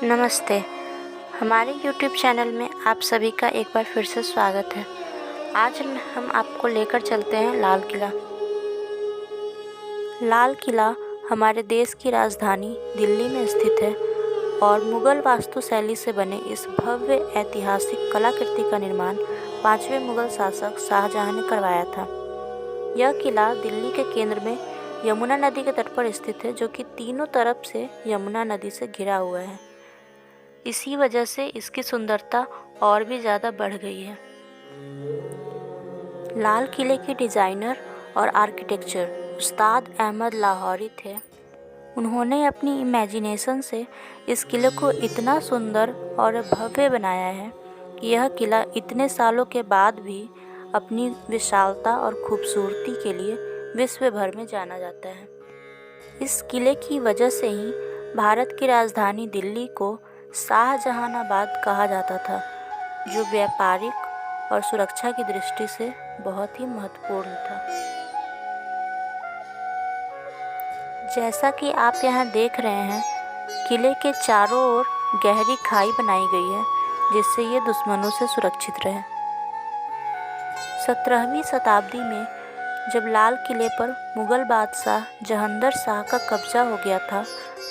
नमस्ते। हमारे YouTube channel में आप सभी का एक बार फिर से स्वागत है। आज हम आपको लेकर चलते हैं लाल किला। लाल किला हमारे देश की राजधानी दिल्ली में स्थित है और मुग़ल वास्तुशैली से बने इस भव्य ऐतिहासिक कलाकृति का निर्माण 5वें मुग़ल शासक शाहजहाँ ने करवाया था। यह किला दिल्ली के केंद्र में यमुना नदी के तट पर स्थित है, जो कि तीनों तरफ से यमुना नदी से घिरा हुआ है। इसी वजह से इसकी सुंदरता और भी ज़्यादा बढ़ गई है। लाल किले के डिज़ाइनर और आर्किटेक्चर उस्ताद अहमद लाहौरी थे। उन्होंने अपनी इमेजिनेशन से इस किले को इतना सुंदर और भव्य बनाया है कि यह किला इतने सालों के बाद भी अपनी विशालता और खूबसूरती के लिए विश्व भर में जाना जाता है। इस किले की वजह से ही भारत की राजधानी दिल्ली को शाहजहानाबाद कहा जाता था, जो व्यापारिक और सुरक्षा की दृष्टि से बहुत ही महत्वपूर्ण था। जैसा कि आप यहाँ देख रहे हैं, किले के चारों ओर गहरी खाई बनाई गई है, जिससे ये दुश्मनों से सुरक्षित रहे। 17वीं शताब्दी में जब लाल किले पर मुग़ल बादशाह जहांगीर शाह का कब्जा हो गया था,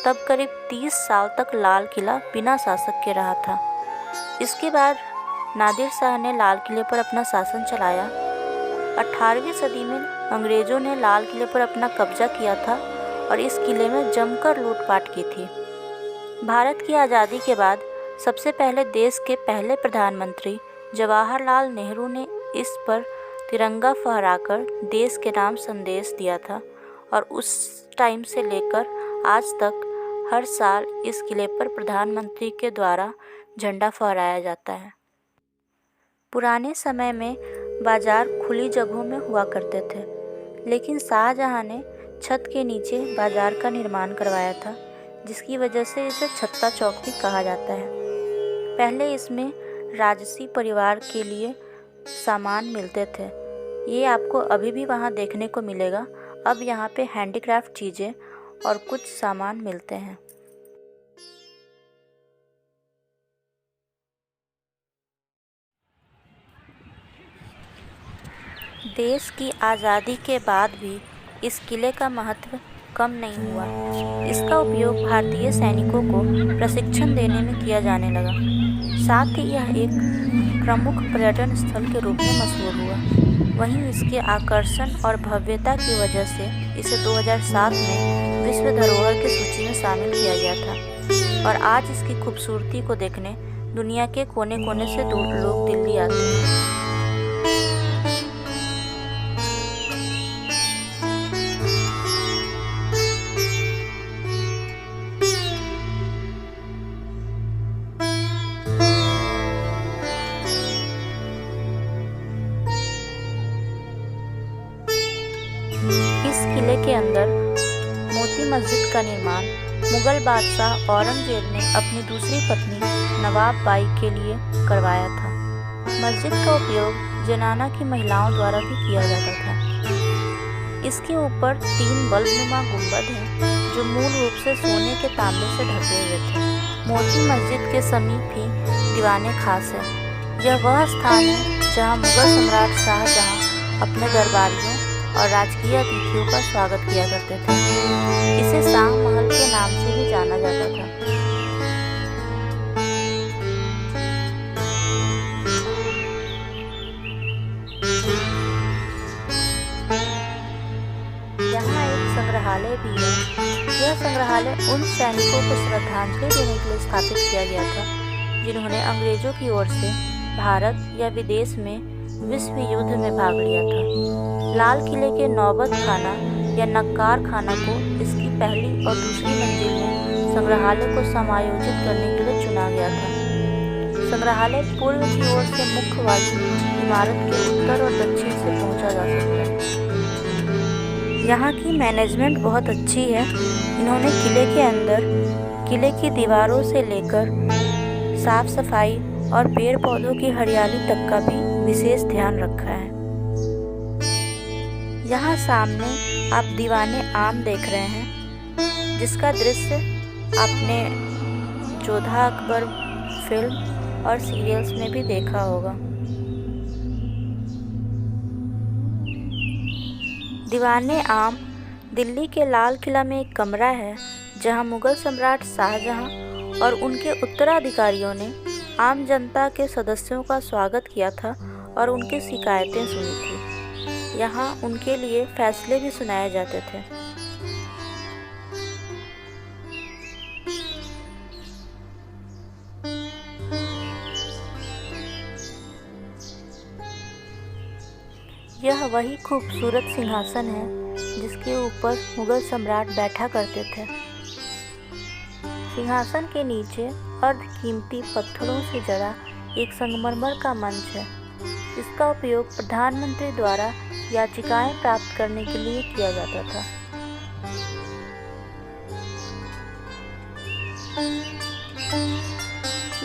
तब करीब 30 साल तक लाल किला बिना शासक के रहा था। इसके बाद नादिर शाह ने लाल किले पर अपना शासन चलाया। 18वीं सदी में अंग्रेज़ों ने लाल किले पर अपना कब्जा किया था और इस किले में जमकर लूटपाट की थी। भारत की आज़ादी के बाद सबसे पहले देश के पहले प्रधानमंत्री जवाहरलाल नेहरू ने इस पर तिरंगा फहराकर देश के नाम संदेश दिया था और उस टाइम से लेकर आज तक हर साल इस किले पर प्रधानमंत्री के द्वारा झंडा फहराया जाता है। पुराने समय में बाज़ार खुली जगहों में हुआ करते थे, लेकिन शाहजहाँ ने छत के नीचे बाज़ार का निर्माण करवाया था, जिसकी वजह से इसे छत्ता चौक भी कहा जाता है। पहले इसमें राजसी परिवार के लिए सामान मिलते थे। ये आपको अभी भी वहाँ देखने को मिलेगा। अब यहाँ पे हैंडीक्राफ्ट चीज़ें और कुछ सामान मिलते हैं। देश की आज़ादी के बाद भी इस किले का महत्व कम नहीं हुआ। इसका उपयोग भारतीय सैनिकों को प्रशिक्षण देने में किया जाने लगा। साथ ही यह एक प्रमुख पर्यटन स्थल के रूप में मशहूर हुआ। वहीं इसके आकर्षण और भव्यता की वजह से इसे 2007 में विश्व धरोहर की सूची में शामिल किया गया था और आज इसकी खूबसूरती को देखने दुनिया के कोने-कोने से लोग दिल्ली आते हैं। इस किले के अंदर मोती मस्जिद का निर्माण मुग़ल बादशाह औरंगजेब ने अपनी दूसरी पत्नी नवाब बाई के लिए करवाया था। मस्जिद का उपयोग जनाना की महिलाओं द्वारा भी किया जाता था। इसके ऊपर 3 बल्बनुमा गुंबद हैं, जो मूल रूप से सोने के तांबे से ढके हुए थे। मोती मस्जिद के समीप ही दीवाने खास है। यह वह स्थान है जहाँ मुग़ल सम्राट शाहजहाँ अपने दरबारियों और राजकीय अतिथियों का स्वागत किया करते थे। इसे शाह महल के नाम से भी जाना जाता था। यहाँ एक संग्रहालय भी है। यह संग्रहालय उन सैनिकों को श्रद्धांजलि देने के लिए स्थापित किया गया था, जिन्होंने अंग्रेजों की ओर से भारत या विदेश में विश्व युद्ध में भाग लिया था। लाल किले के नौबत खाना या नक्कार खाना को इसकी पहली और दूसरी मंजिल में संग्रहालय को समायोजित करने के लिए चुना गया था। संग्रहालय पूर्व की ओर से मुख्य वाली इमारत के उत्तर और दक्षिण से पहुंचा जा सकता है। यहाँ की मैनेजमेंट बहुत अच्छी है। इन्होंने किले के अंदर किले की दीवारों से लेकर साफ सफाई और पेड़ पौधों की हरियाली तक का भी विशेष ध्यान रखा है। यहाँ सामने आप दीवाने आम देख रहे हैं, जिसका दृश्य आपने जोधा अकबर फिल्म और सीरियल्स में भी देखा होगा। दीवाने आम दिल्ली के लाल किला में एक कमरा है जहां मुगल सम्राट शाहजहां और उनके उत्तराधिकारियों ने आम जनता के सदस्यों का स्वागत किया था और उनकी शिकायतें सुनी थी। यहाँ उनके लिए फैसले भी सुनाए जाते थे। यह वही खूबसूरत सिंहासन है जिसके ऊपर मुगल सम्राट बैठा करते थे। सिंहासन के नीचे अर्धकीमती पत्थरों से जड़ा एक संगमरमर का मंच है। इसका उपयोग प्रधानमंत्री द्वारा याचिकाएं प्राप्त करने के लिए किया जाता था।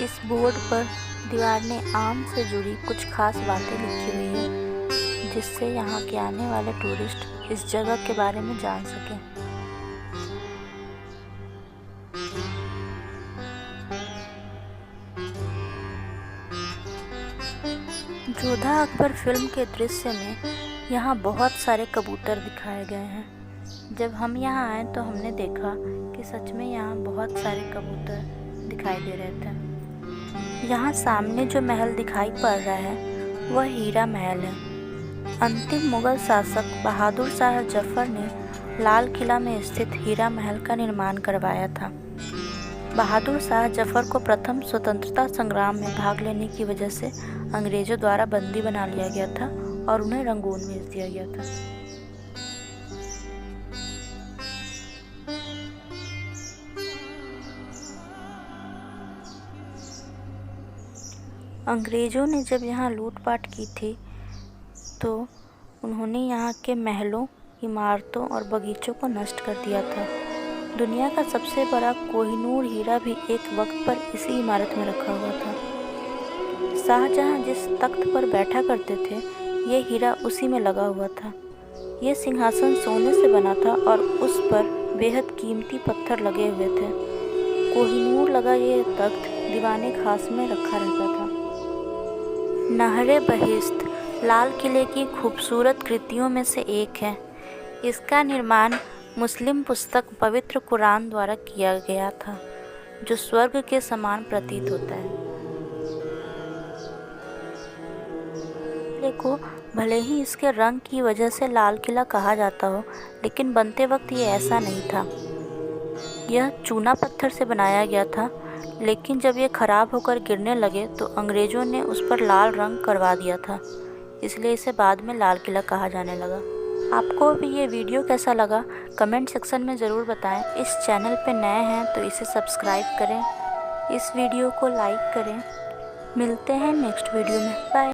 इस बोर्ड पर दीवाने आम से जुड़ी कुछ खास बातें लिखी हुई हैं जिससे यहाँ के आने वाले टूरिस्ट इस जगह के बारे में जान सकें। जोधा अकबर फिल्म के दृश्य में यहाँ बहुत सारे कबूतर दिखाए गए हैं। जब हम यहाँ आए तो हमने देखा कि सच में यहाँ बहुत सारे कबूतर दिखाई दे रहे थे। यहाँ सामने जो महल दिखाई पड़ रहा है वह हीरा महल है। अंतिम मुगल शासक बहादुर शाह जफर ने लाल किला में स्थित हीरा महल का निर्माण करवाया था। बहादुर शाह जफर को प्रथम स्वतंत्रता संग्राम में भाग लेने की वजह से अंग्रेजों द्वारा बंदी बना लिया गया था और उन्हें रंगून भेज दिया गया था। अंग्रेजों ने जब यहाँ लूटपाट की थी तो उन्होंने यहाँ के महलों, इमारतों और बगीचों को नष्ट कर दिया था। दुनिया का सबसे बड़ा कोहिनूर हीरा भी एक वक्त पर इसी इमारत में रखा हुआ था। शाहजहां जिस तख्त पर बैठा करते थे ये हीरा उसी में लगा हुआ था। ये सिंहासन सोने से बना था और उस पर बेहद कीमती पत्थर लगे हुए थे। कोहिनूर लगा ये तख्त दीवाने खास में रखा रहता था। नहरे बहिश्त लाल किले की खूबसूरत कृतियों में से एक है। इसका निर्माण मुस्लिम पुस्तक पवित्र कुरान द्वारा किया गया था जो स्वर्ग के समान प्रतीत होता है। किले को भले ही इसके रंग की वजह से लाल किला कहा जाता हो, लेकिन बनते वक्त ये ऐसा नहीं था। यह चूना पत्थर से बनाया गया था, लेकिन जब ये खराब होकर गिरने लगे तो अंग्रेज़ों ने उस पर लाल रंग करवा दिया था, इसलिए इसे बाद में लाल किला कहा जाने लगा। आपको भी ये वीडियो कैसा लगा कमेंट सेक्शन में ज़रूर बताएं। इस चैनल पे नए हैं तो इसे सब्सक्राइब करें, इस वीडियो को लाइक करें। मिलते हैं नेक्स्ट वीडियो में। बाय।